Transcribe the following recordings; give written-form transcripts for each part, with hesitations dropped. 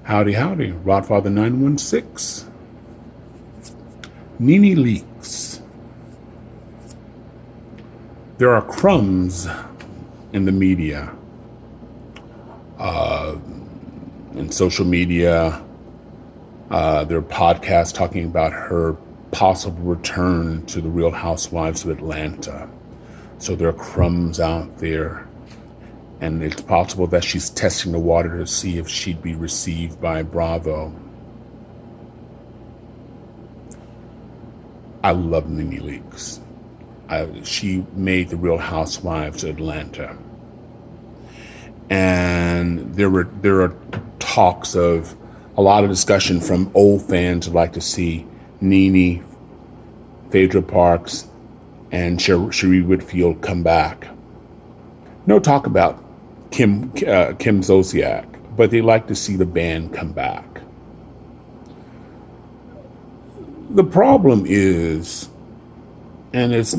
Howdy, howdy. Rodfather 916. Nene leaks. There are crumbs in the media, in social media. There are podcasts talking about her possible return to the Real Housewives of Atlanta. So there are crumbs out there. And it's possible that she's testing the water to see if she'd be received by Bravo. I love Nene Leakes. She made the Real Housewives of Atlanta. And there are talks of a lot of discussion from old fans who'd like to see Nene, Phaedra Parks, and Cherie Whitfield come back. No talk about Kim Zolciak, but they like to see the band come back. The problem is, and it's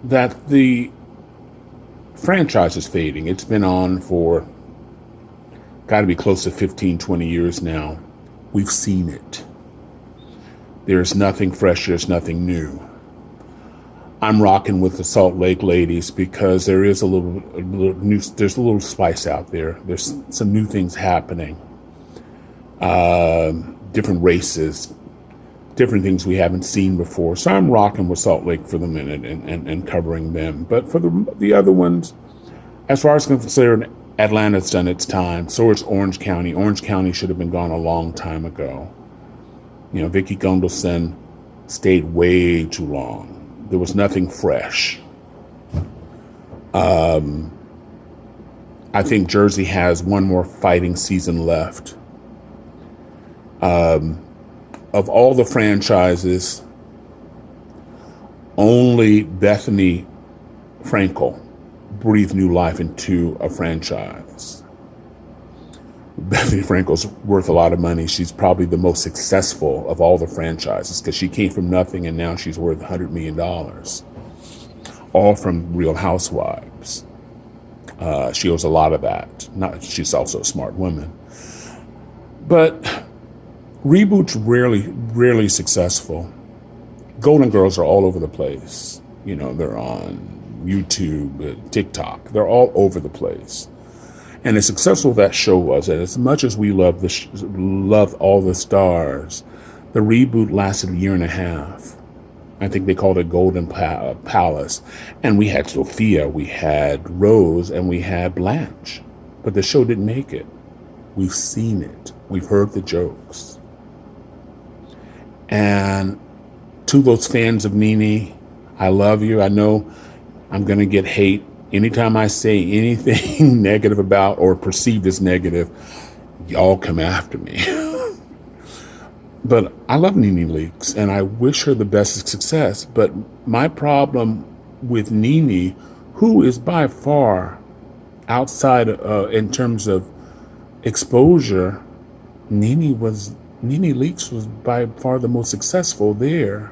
that the franchise is fading. It's been on for got to be close to 15, 20 years now. We've seen it. There's nothing fresh, there's nothing new. I'm rocking with the Salt Lake ladies because there is a little new, there's a little spice out there. There's some new things happening. Different races, different things we haven't seen before. So I'm rocking with Salt Lake for the minute and covering them. But for the other ones, as far as I'm concerned, Atlanta's done its time. So is Orange County. Orange County should have been gone a long time ago. You know, Vicky Gunvalson stayed way too long. There was nothing fresh. I think Jersey has one more fighting season left. Of all the franchises, only Bethany Frankel breathed new life into a franchise. Bethany Frankel's worth a lot of money. She's probably the most successful of all the franchises because she came from nothing and now she's worth $100 million. All from Real Housewives. She owes a lot of that. She's also a smart woman. But reboots rarely successful. Golden Girls are all over the place. You know, they're on YouTube, TikTok. They're all over the place. And as successful that show was, and as much as we love all the stars, the reboot lasted a year and a half. I think they called it Golden Palace. And we had Sophia, we had Rose, and we had Blanche. But the show didn't make it. We've seen it. We've heard the jokes. And to those fans of Nene, I love you. I know I'm going to get hate. Anytime I say anything negative about or perceived as negative, y'all come after me. But I love Nene Leakes, and I wish her the best of success. But my problem with Nene, who is by far outside in terms of exposure, Nene Leakes was by far the most successful there.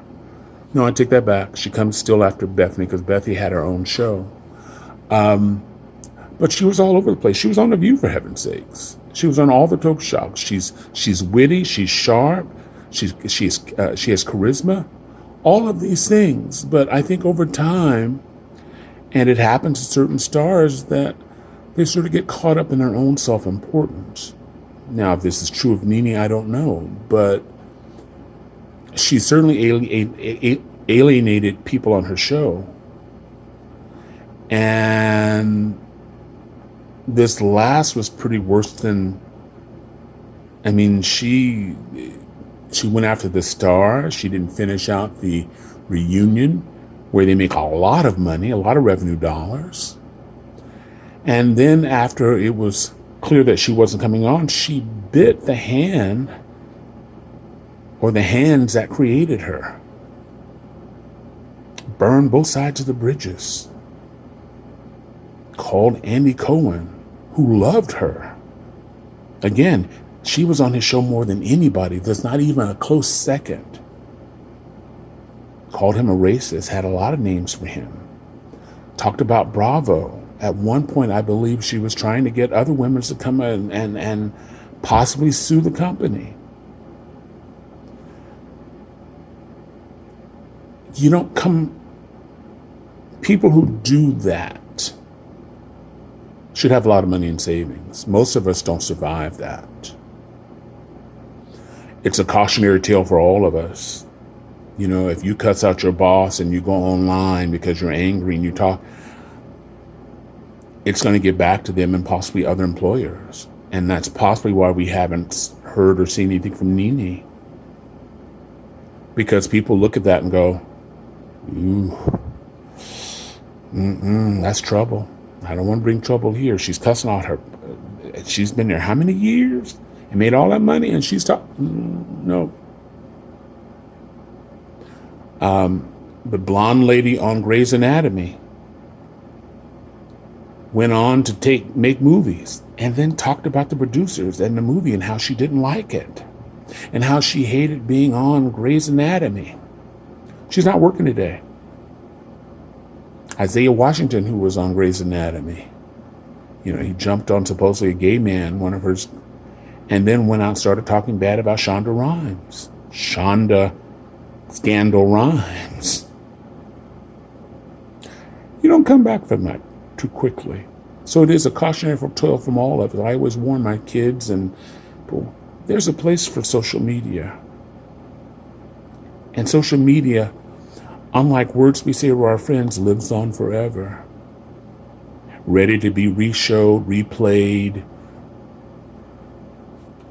No, I take that back. She comes still after Bethany because Bethany had her own show. But she was all over the place. She was on The View, for heaven's sakes. She was on all the talk shows. She's witty. She's sharp. She has charisma. All of these things. But I think over time, and it happens to certain stars, that they sort of get caught up in their own self-importance. Now, if this is true of Nene, I don't know. But she certainly alienated people on her show. And this last was pretty worse than, I mean, she went after the star. She didn't finish out the reunion where they make a lot of money, a lot of revenue dollars. And then after it was clear that she wasn't coming on, she bit the hand or the hands that created her. Burned both sides of the bridges. Called Andy Cohen, who loved her. Again, she was on his show more than anybody. There's not even a close second. Called him a racist, had a lot of names for him. Talked about Bravo At one point, I believe she was trying to get other women to come in and possibly sue the company. You don't come... People who do that should have a lot of money in savings. Most of us don't survive that. It's a cautionary tale for all of us. You know, if you cuss out your boss and you go online because you're angry and you talk, it's going to get back to them and possibly other employers. And that's possibly why we haven't heard or seen anything from Nene. Because people look at that and go, ooh, that's trouble. I don't want to bring trouble here. She's cussing out her. She's been there how many years and made all that money, and she's talking. No. The blonde lady on Grey's Anatomy went on to make movies and then talked about the producers and the movie and how she didn't like it and how she hated being on Grey's Anatomy. She's not working today. Isaiah Washington, who was on Grey's Anatomy, you know, he jumped on supposedly a gay man, one of hers, and then went out and started talking bad about Shonda Rhimes. Shonda Scandal Rhimes. You don't come back from that too quickly. So it is a cautionary tale from all of us. I always warn my kids and people, there's a place for social media. And social media, unlike words we say to our friends, lives on forever. Ready to be re-showed, replayed.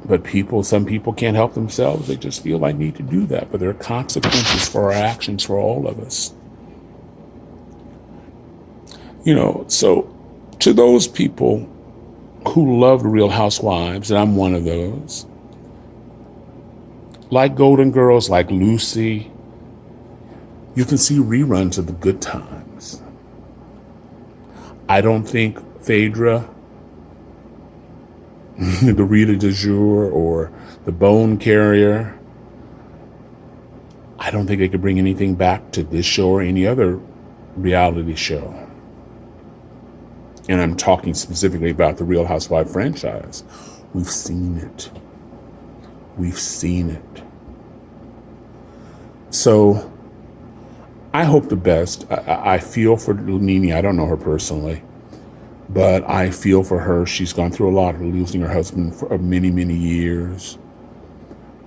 But some people can't help themselves. They just feel I need to do that. But there are consequences for our actions for all of us. You know, so to those people who love the Real Housewives, and I'm one of those, like Golden Girls, like Lucy, you can see reruns of the good times. I don't think Phaedra, the Rita du Jour, or the Bone Carrier, I don't think they could bring anything back to this show or any other reality show. And I'm talking specifically about the Real Housewives franchise. We've seen it. We've seen it. So I hope the best. I feel for Nene. I don't know her personally, but I feel for her. She's gone through a lot of losing her husband for many, many years.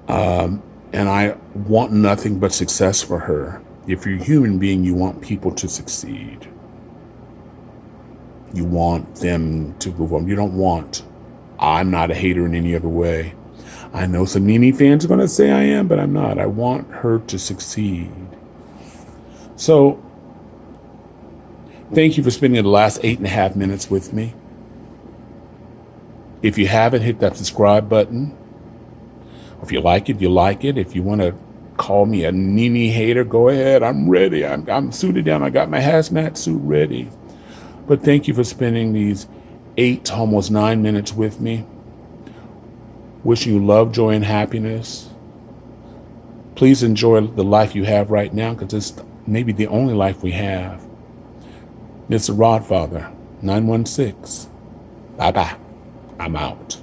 And I want nothing but success for her. If you're a human being, you want people to succeed. You want them to move on. You don't want, I'm not a hater in any other way. I know some Nene fans are going to say I am, but I'm not. I want her to succeed. So, thank you for spending the last 8.5 minutes with me. If you haven't, hit that subscribe button. If you like it, you like it. If you want to call me a Nene hater, go ahead. I'm ready. I'm suited down. I got my hazmat suit ready. But thank you for spending these 8, almost 9 minutes with me. Wishing you love, joy, and happiness. Please enjoy the life you have right now, because it's maybe the only life we have. Mr. Rodfather, 916. Bye-bye. I'm out.